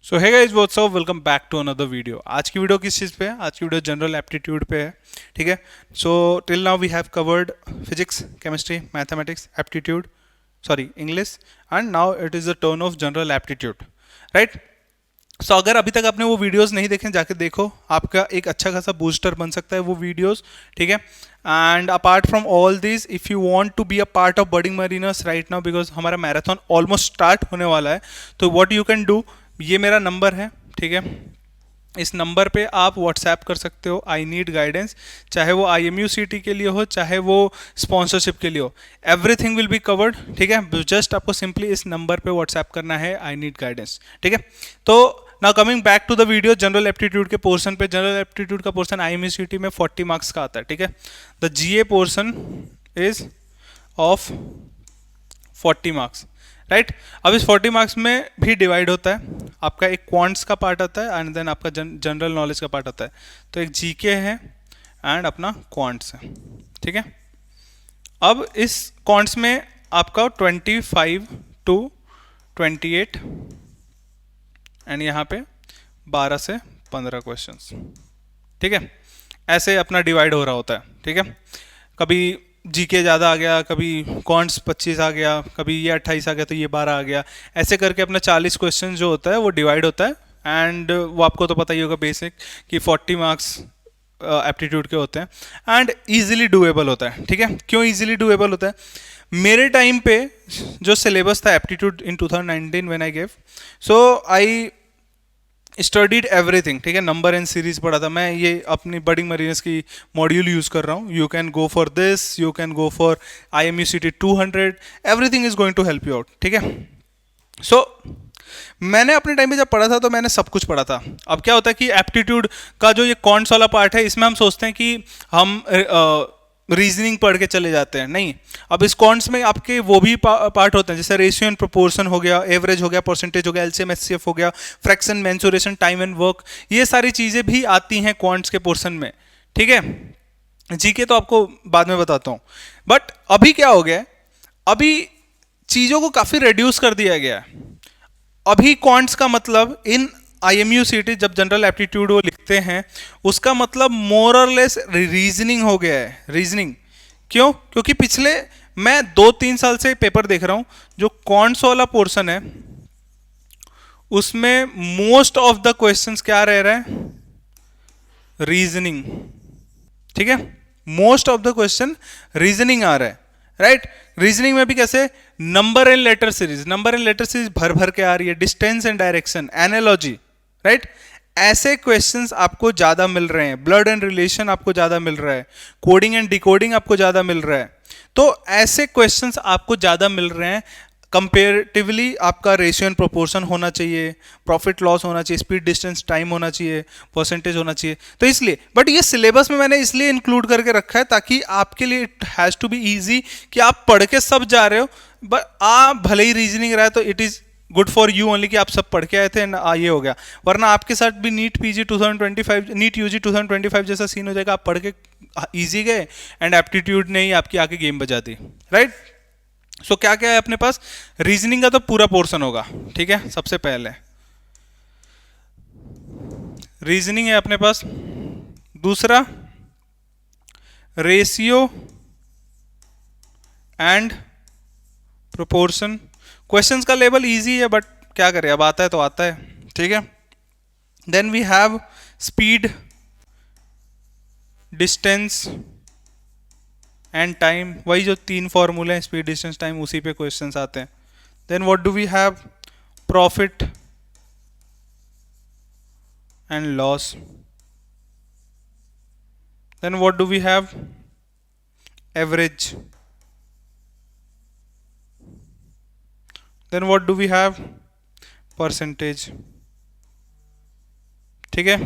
So hi guys what's up, welcome back to another video. आज की video किस चीज़ पे है? आज की वीडियो जनरल एप्टीट्यूड पे है। ठीक है। So till now we have covered physics, chemistry, mathematics, aptitude, sorry English, and now it is the turn of general aptitude, right. So अगर अभी तक आपने वो वीडियोस नहीं देखे, जाके देखो, आपका एक अच्छा खासा बूस्टर बन सकता है वो वीडियोस। ठीक है। And apart from all this, if you want to be a part of birding mariners right now, because हमारा मैराथन ऑलमोस्ट स्टार्ट होने वाला है, तो व्हाट यू कैन डू, ये मेरा नंबर है। ठीक है। इस नंबर पे आप व्हाट्सएप कर सकते हो आई नीड गाइडेंस, चाहे वो IMUCT के लिए हो, चाहे वो स्पॉन्सरशिप के लिए हो, एवरीथिंग विल बी कवर्ड। ठीक है। जस्ट आपको सिंपली इस नंबर पे व्हाट्सएप करना है आई नीड गाइडेंस। ठीक है। तो now coming back to the video, general aptitude के पोर्शन पे। जनरल एप्टीट्यूड का पोर्शन IMUCT में 40 मार्क्स का आता है। ठीक है। The GA portion is of 40 marks, right. अब इस 40 मार्क्स में भी डिवाइड होता है, आपका एक क्वांट्स का पार्ट आता है एंड देन आपका जनरल नॉलेज का पार्ट आता है। तो एक GK है एंड अपना क्वांट्स है। ठीक है। अब इस क्वांट्स में आपका 25 टू 28 एंड यहाँ पे 12 से 15 क्वेश्चंस। ठीक है। ऐसे अपना डिवाइड हो रहा होता है। ठीक है। कभी GK ज़्यादा आ गया, कभी कॉन्ट्स 25 आ गया, कभी ये 28 आ गया, तो ये 12 आ गया। ऐसे करके अपना 40 क्वेश्चन जो होता है वो डिवाइड होता है। एंड वो आपको तो पता ही होगा बेसिक कि 40 मार्क्स एप्टीट्यूड के होते हैं एंड ईजिली डूएबल होता है। ठीक है। क्यों ईजिली डूएबल होता है? मेरे टाइम पे जो सिलेबस था aptitude in 2019 when I gave, so I studied everything. ठीक है। नंबर एंड सीरीज पढ़ा था मैं, ये अपनी बर्डिंग मरीनर्स की मॉड्यूल यूज कर रहा हूँ। You can go for this, you can go for IMUCT 200, everything is going to help you out. ठीक है। सो मैंने अपने टाइम पे जब पढ़ा था तो मैंने सब कुछ पढ़ा था। अब क्या होता है कि एप्टीट्यूड का जो ये कॉन्ट्स वाला पार्ट है, इसमें हम सोचते हैं कि हम रीजनिंग पढ़ के चले जाते हैं, नहीं। अब इस कॉन्ट्स में आपके वो भी पार्ट होते हैं, जैसे रेशियो एंड प्रोपोर्शन हो गया, एवरेज हो गया, परसेंटेज हो गया, LCM HCF हो गया, fraction, mensuration, time and work, ये सारी चीज़ें भी आती हैं क्वांट्स के पोर्शन में। ठीक है। GK तो आपको बाद में बताता हूँ, बट अभी क्या हो गया है, अभी चीज़ों को काफ़ी रिड्यूस कर दिया गया है। अभी क्वांट्स का मतलब इन IMUCT जब जनरल एप्टीट्यूड वो लिखते हैं, उसका मतलब मोर और लेस रीजनिंग हो गया है। रीजनिंग क्यों? क्योंकि पिछले मैं 2-3 साल से पेपर देख रहा हूं, जो क्वांट्स वाला पोर्शन है उसमें मोस्ट ऑफ द क्वेश्चंस क्या रह रहा है? रीजनिंग। ठीक है। Most of the question reasoning आ रहा है, राइट। रीजनिंग में भी कैसे? Number and letter series, number and letter series भर भर के आ रही है, distance and direction, analogy, right. ऐसे क्वेश्चंस आपको ज्यादा मिल रहे हैं, ब्लड एंड रिलेशन आपको ज्यादा मिल रहा है, कोडिंग एंड डिकोडिंग आपको ज्यादा मिल रहा है। तो ऐसे क्वेश्चंस आपको ज्यादा मिल रहे हैं। कंपेरेटिवली आपका रेशियो एंड प्रोपोर्शन होना चाहिए, प्रॉफिट लॉस होना चाहिए, स्पीड डिस्टेंस टाइम होना चाहिए, परसेंटेज होना चाहिए। तो इसलिए, बट ये सिलेबस में मैंने इसलिए इंक्लूड करके रखा है ताकि आपके लिए it has to be easy, कि आप पढ़ के सब जा रहे हो, बट आप भले ही रीजनिंग रहा है तो it is good for you only कि आप सब पढ़ के आए थे एंड ये हो गया। वरना आपके साथ भी नीट PG 2025, नीट UG 2025 जैसा सीन हो जाएगा, आप पढ़ के ईजी गए एंड एप्टीट्यूड ने ही आपकी आके गेम बजा दी, राइट। सो क्या क्या है अपने पास? रीजनिंग का तो पूरा पोर्शन होगा। ठीक है। सबसे पहले रीजनिंग है अपने पास। दूसरा रेशियो एंड प्रोपोर्शन। क्वेश्चंस का लेवल इजी है, बट क्या करें, अब आता है तो आता है। ठीक है। Then we have speed, distance and time, वही जो 3 फॉर्मूले हैं, स्पीड, डिस्टेंस, टाइम, उसी पे क्वेश्चंस आते हैं। Then what do we have? Profit and loss. Then what do we have? Average. Then what do we have? Percentage. ठीक है।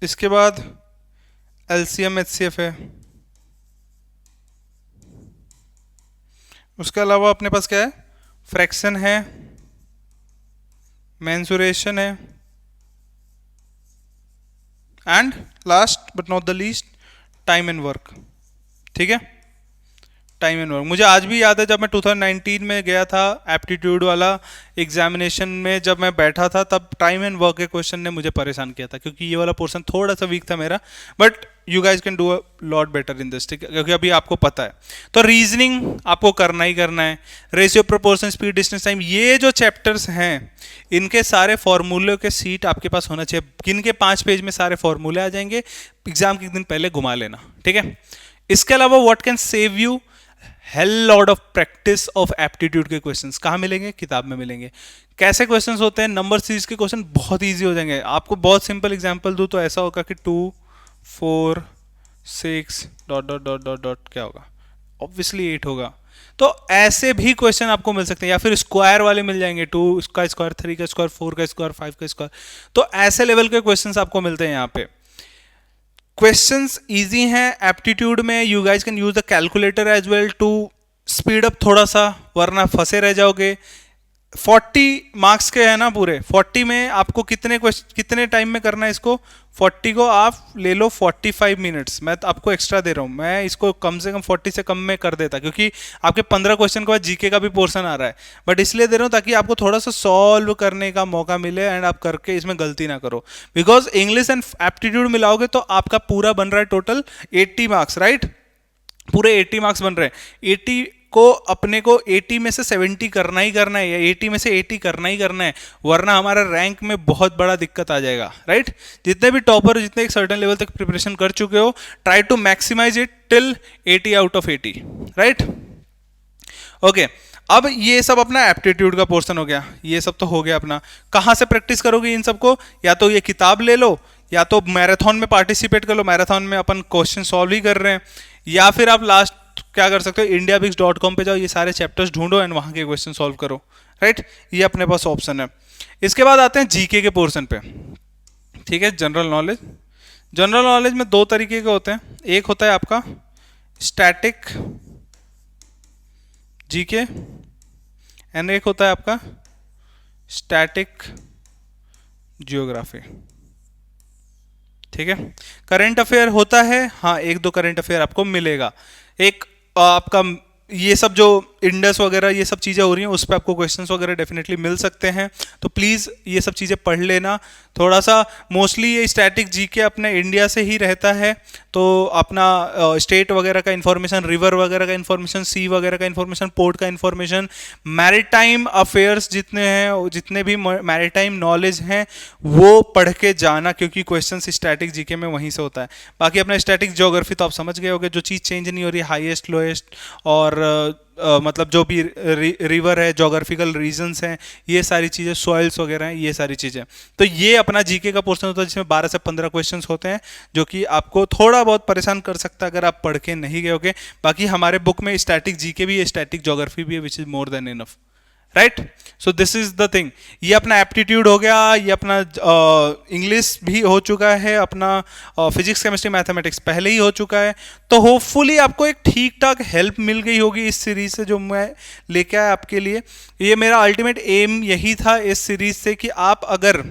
इसके बाद LCM HCF है। उसके अलावा अपने पास क्या है? फ्रैक्शन है, मेंसुरेशन है, and last but not the least, time and work. ठीक है। Time and work. मुझे आज भी याद है जब मैं 2019 में गया था एप्टीट्यूड वाला एग्जामिनेशन में, जब मैं बैठा था तब टाइम एंड वर्क के क्वेश्चन ने मुझे परेशान किया था, क्योंकि ये वाला पोर्शन थोड़ा सा वीक था मेरा। But you guys can do a lot better in this, ठीक है, क्योंकि अभी आपको पता है। तो रीजनिंग आपको करना ही करना है, ratio, proportion, speed, distance, time, ये जो चैप्टर्स हैं इनके सारे फॉर्मूले के सीट आपके पास होना चाहिए। किन के 5 पेज में सारे फॉर्मूले आ जाएंगे, एग्जाम के दिन पहले घुमा लेना, ठीक है। इसके अलावा what can save you, hell lot of practice of aptitude के क्वेश्चंस। कहाँ मिलेंगे? किताब में मिलेंगे। कैसे क्वेश्चंस होते हैं? नंबर सीरीज के क्वेश्चन बहुत इजी हो जाएंगे। आपको बहुत सिंपल एग्जांपल दूं तो ऐसा होगा कि 2 4 6 dot dot dot dot dot क्या होगा, ऑब्वियसली 8 होगा। तो ऐसे भी क्वेश्चन आपको मिल सकते हैं, या फिर स्क्वायर वाले मिल जाएंगे, 2 का स्क्वायर, 3 का स्क्वायर, 4 का स्क्वायर, 5 का स्क्वायर। तो ऐसे लेवल के क्वेश्चंस आपको मिलते हैं यहाँ पे। क्वेश्चंस इजी हैं एप्टीट्यूड में। You guys can use the calculator as well to speed up थोड़ा सा, वरना फंसे रह जाओगे। 40 मार्क्स के हैं ना पूरे, 40 में आपको कितने टाइम में करना है इसको? 40 को आप ले लो 45 मिनट्स। मैं आपको एक्स्ट्रा दे रहा हूँ, मैं इसको कम से कम 40 से कम में कर देता, क्योंकि आपके 15 क्वेश्चन के बाद जीके का भी पोर्शन आ रहा है। बट इसलिए दे रहा हूँ ताकि आपको थोड़ा सा सॉल्व करने का मौका मिले एंड आप करके इसमें गलती ना करो। बिकॉज इंग्लिश एंड एप्टीट्यूड मिलाओगे तो आपका पूरा बन रहा है टोटल 80 मार्क्स, राइट? पूरे 80 मार्क्स बन रहे हैं। 80 को अपने को 80 में से 70 करना ही करना है, या 80 में से 80 करना ही करना है, वरना हमारा रैंक में बहुत बड़ा दिक्कत आ जाएगा, राइट? जितने भी टॉपर, जितने एक सर्टेन लेवल तक प्रिपरेशन कर चुके हो, try to maximise it till 80 out of 80, right? Okay, अब ये सब अपना एप्टीट्यूड का पोर्शन हो गया, ये सब तो हो गया अपना। कहाँ से प्रैक्टिस करोगे इन सबको? या तो ये किताब ले लो, या तो मैराथन में पार्टिसिपेट कर लो। मैराथन में अपन क्वेश्चन सॉल्व ही कर रहे हैं। या फिर आप लास्ट क्या कर सकते हो, indiabix.com पे जाओ, ये सारे चैप्टर्स ढूंढो एंड वहां के क्वेश्चन सॉल्व करो, राइट? ये अपने पास ऑप्शन है। इसके बाद आते हैं जीके के पोर्शन पे, ठीक है। जनरल नॉलेज, जनरल नॉलेज में 2 तरीके के होते हैं। एक होता है आपका स्टैटिक जीके एंड एक होता है आपका स्टैटिक जियोग्राफी, ठीक है। करंट अफेयर होता है, हाँ, 1-2 करंट अफेयर आपको मिलेगा। एक आपका ये सब जो इंडस वगैरह ये सब चीज़ें हो रही हैं उस पर आपको क्वेश्चंस वगैरह डेफिनेटली मिल सकते हैं, तो प्लीज़ ये सब चीज़ें पढ़ लेना थोड़ा सा। मोस्टली ये स्टैटिक जीके अपने इंडिया से ही रहता है, तो अपना स्टेट वगैरह का इन्फॉर्मेशन, रिवर वगैरह का इन्फॉर्मेशन, सी वगैरह का इन्फॉर्मेशन, पोर्ट का इन्फॉर्मेशन, मैरीटाइम अफेयर्स जितने हैं, जितने भी मैरीटाइम नॉलेज हैं वो पढ़ के जाना, क्योंकि क्वेश्चन स्टैटिक जीके में वहीं से होता है। बाकी अपना स्टैटिक ज्योग्राफी तो आप समझ गए होगे, जो चीज़ चेंज नहीं हो रही है, हाईएस्ट लोएस्ट और मतलब जो भी रिवर है, जोग्राफिकल रीजन्स हैं, ये सारी चीज़ें, सॉइल्स वगैरह हैं, ये सारी चीज़ें। तो ये अपना जीके का पोर्शन होता है जिसमें 12 से 15 क्वेश्चंस होते हैं, जो कि आपको थोड़ा बहुत परेशान कर सकता है अगर आप पढ़ के नहीं गए होगे। बाकी हमारे बुक में स्टैटिक जीके भी है, स्टैटिक ज्योग्राफी भी है, which is more than enough, right? So this is the thing. ये अपना एप्टीट्यूड हो गया, ये अपना इंग्लिश भी हो चुका है, अपना फिजिक्स, केमिस्ट्री, मैथमेटिक्स पहले ही हो चुका है। तो होपफुली आपको एक ठीक ठाक हेल्प मिल गई होगी इस सीरीज से जो मैं लेके आया आपके लिए। ये मेरा अल्टीमेट एम यही था इस सीरीज से कि आप अगर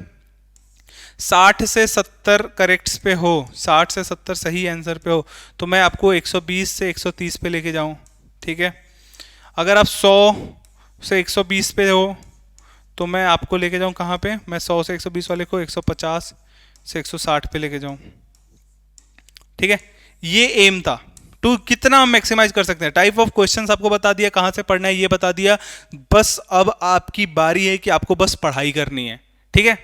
60 से 70 करेक्ट्स पे हो, 60 से 70 सही आंसर पे हो, तो मैं आपको 120 से 130 पे लेके जाऊं, ठीक है। अगर आप 100 से 120 पे हो तो मैं आपको लेके जाऊं कहाँ पे? मैं 100 से 120 वाले को 150 से 160 पे लेके जाऊं, ठीक है। ये एम था, टू कितना हम मैक्सिमाइज कर सकते हैं। टाइप ऑफ क्वेश्चंस आपको बता दिया, कहाँ से पढ़ना है ये बता दिया। बस अब आपकी बारी है कि आपको बस पढ़ाई करनी है, ठीक है।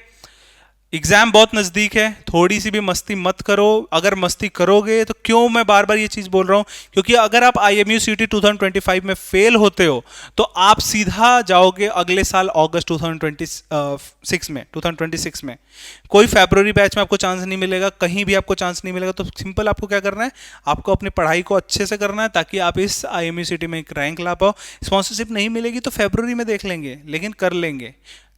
एग्जाम बहुत नजदीक है, थोड़ी सी भी मस्ती मत करो। अगर मस्ती करोगे तो क्यों मैं बार बार ये चीज बोल रहा हूं, क्योंकि अगर आप IMU CT 2025 में फेल होते हो तो आप सीधा जाओगे अगले साल अगस्त 2026 में। कोई फरवरी बैच में आपको चांस नहीं मिलेगा, कहीं भी आपको चांस नहीं मिलेगा। तो सिंपल आपको क्या करना है, आपको अपनी पढ़ाई को अच्छे से करना है ताकि आप इस IMU CT में एक रैंक ला पाओ। स्पॉन्सरशिप नहीं मिलेगी तो फरवरी में देख लेंगे, लेकिन कर लेंगे,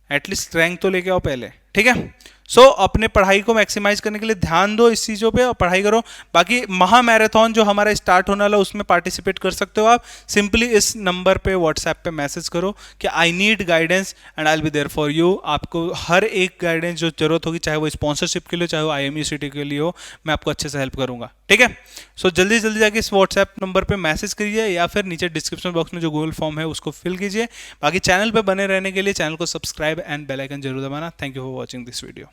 एटलीस्ट रैंक तो लेके आओ पहले, ठीक है। सो अपने पढ़ाई को मैक्सिमाइज करने के लिए ध्यान दो इस चीज़ों पे और पढ़ाई करो। बाकी महा मैराथन जो हमारा स्टार्ट होने वाला उसमें पार्टिसिपेट कर सकते हो आप। सिंपली इस नंबर पे व्हाट्सएप पे मैसेज करो कि I need guidance and I will be there for you. आपको हर एक गाइडेंस जो जरूरत होगी, चाहे वो स्पॉन्सरशिप के लिए, चाहे वो IMUCT के लिए हो, मैं आपको अच्छे से हेल्प करूंगा, ठीक है। सो जल्दी जल्दी जाके इस व्हाट्सएप नंबर पे मैसेज करिए या फिर नीचे डिस्क्रिप्शन बॉक्स में जो गूगल फॉर्म है उसको फिल कीजिए। बाकी चैनल पे बने रहने के लिए चैनल को सब्सक्राइब एंड बेल आइकन जरूर दबाना। Thank you for watching this video.